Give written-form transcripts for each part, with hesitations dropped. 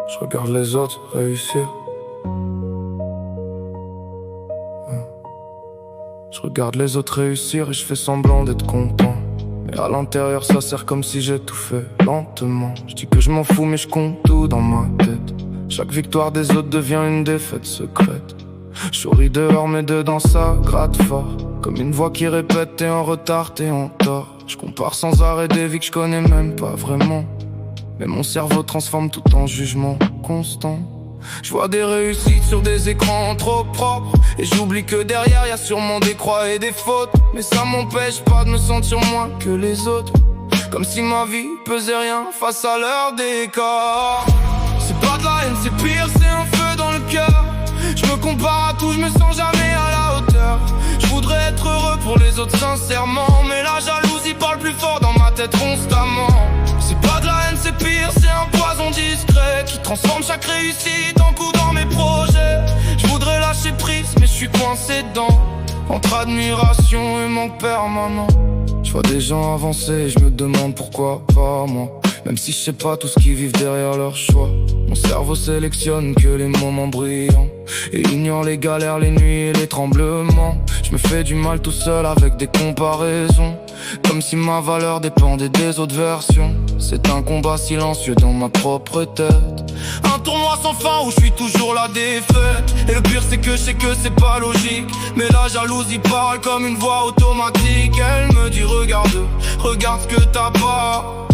Je regarde les autres réussir. Je regarde les autres réussir et je fais semblant d'être content. Mais à l'intérieur ça sert comme si j'étouffais lentement. Je dis que je m'en fous mais je compte tout dans ma tête. Chaque victoire des autres devient une défaite secrète. Je souris dehors mais dedans ça gratte fort. Comme une voix qui répète t'es en retard, t'es en tort. Je compare sans arrêt des vies que je connais même pas vraiment. Mais mon cerveau transforme tout en jugement constant. Je vois des réussites sur des écrans trop propres et j'oublie que derrière y a sûrement des croix et des fautes. Mais ça m'empêche pas de me sentir moins que les autres. Comme si ma vie pesait rien face à leur décor. C'est pas de la haine, c'est pire, c'est un feu dans le cœur. Je me compare à tout, je me sens jamais à la hauteur. Je voudrais être heureux pour les autres sincèrement, mais la jalousie parle plus fort dans ma tête constamment. C'est pas de la haine, c'est pire, c'est un poison discret qui transforme chaque réussite en coup dans mes projets. Je voudrais lâcher prise, mais je suis coincé dedans, entre admiration et manque permanent. Je vois des gens avancer et je me demande pourquoi pas moi. Même si je sais pas tout ce qu'ils vivent derrière leur choix. Mon cerveau sélectionne que les moments brillants et ignore les galères, les nuits et les tremblements. Je me fais du mal tout seul avec des comparaisons, comme si ma valeur dépendait des autres versions. C'est un combat silencieux dans ma propre tête, un tournoi sans fin où je suis toujours la défaite. Et le pire c'est que je sais que c'est pas logique, mais la jalousie parle comme une voix automatique. Elle me dit regarde ce que t'as pas,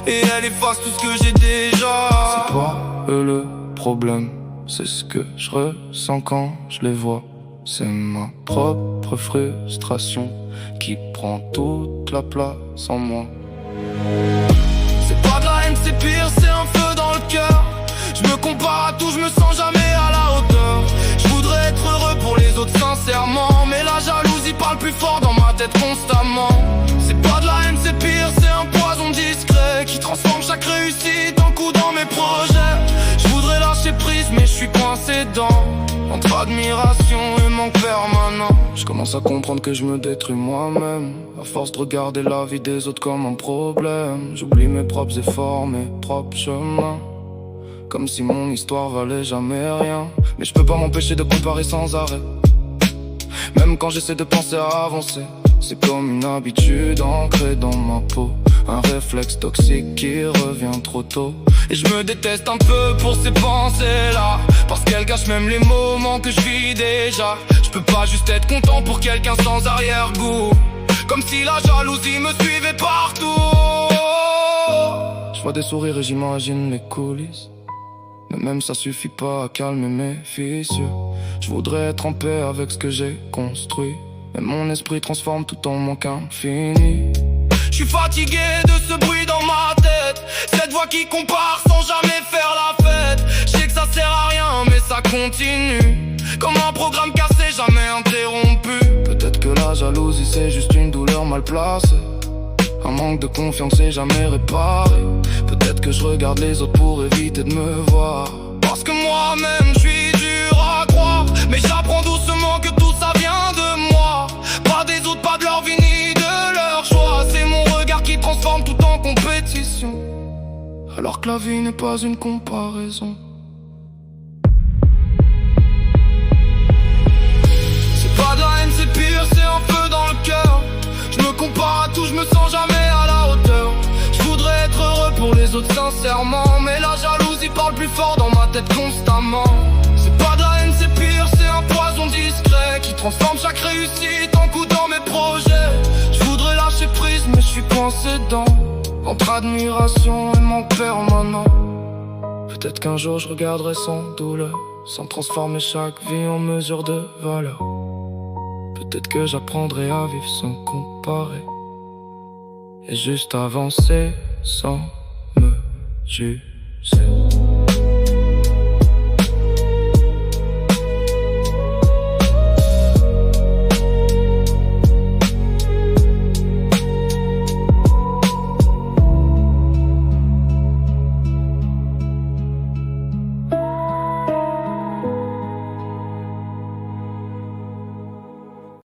et elle efface tout ce que j'ai déjà. C'est pas eux le problème, c'est ce que je ressens quand je les vois. C'est ma propre frustration qui prend toute la place en moi. C'est pas de la haine, c'est pire, c'est un feu dans le cœur. Je me compare à tout, je me sens jamais à la hauteur. Je voudrais être heureux pour les autres sincèrement, mais la jalousie parle plus fort dans ma tête constamment. C'est pas de la haine, c'est pire, c'est un poison discret qui transforme chaque réussite en coup dans mes projets. Je voudrais lâcher prise mais je suis coincé dedans, entre admiration et manque permanent. Je commence à comprendre que je me détruis moi-même à force de regarder la vie des autres comme un problème. J'oublie mes propres efforts, mes propres chemins, comme si mon histoire valait jamais rien. Mais je peux pas m'empêcher de comparer sans arrêt, même quand j'essaie de penser à avancer. C'est comme une habitude ancrée dans ma peau, un réflexe toxique qui revient trop tôt. Et je me déteste un peu pour ces pensées-là, parce qu'elles gâchent même les moments que je vis déjà. Je peux pas juste être content pour quelqu'un sans arrière-goût, comme si la jalousie me suivait partout. Je vois des sourires et j'imagine les coulisses, mais même ça suffit pas à calmer mes fissures. Je voudrais être en paix avec ce que j'ai construit, mais mon esprit transforme tout en manque infini. Je suis fatigué de ce bruit dans ma tête, cette voix qui compare sans jamais faire la fête. Je sais que ça sert à rien mais ça continue, comme un programme cassé jamais interrompu. Peut-être que la jalousie c'est juste une douleur mal placée, un manque de confiance et jamais réparé. Peut-être que je regarde les autres pour éviter de me voir, parce que moi-même je suis dur à croire. Mais j'apprends doucement que tout ça vient de moi, pas des autres, pas de leur vie ni de leur choix. C'est mon regard qui transforme tout en compétition, alors que la vie n'est pas une comparaison. C'est pas de la haine, c'est pire, c'est un feu dans le cœur. Je me compare à tout, je me sens jamais à la hauteur. Je voudrais être heureux pour les autres sincèrement, mais la jalousie parle plus fort dans ma tête constamment. C'est pas de la haine, c'est pire, c'est un poison discret qui transforme chaque réussite en coup dans mes projets. Je voudrais lâcher prise mais je suis coincé dedans, entre admiration et manque permanent. Peut-être qu'un jour je regarderai sans douleur, sans transformer chaque vie en mesure de valeur. Peut-être que j'apprendrai à vivre sans comparer, et juste avancer sans me juger.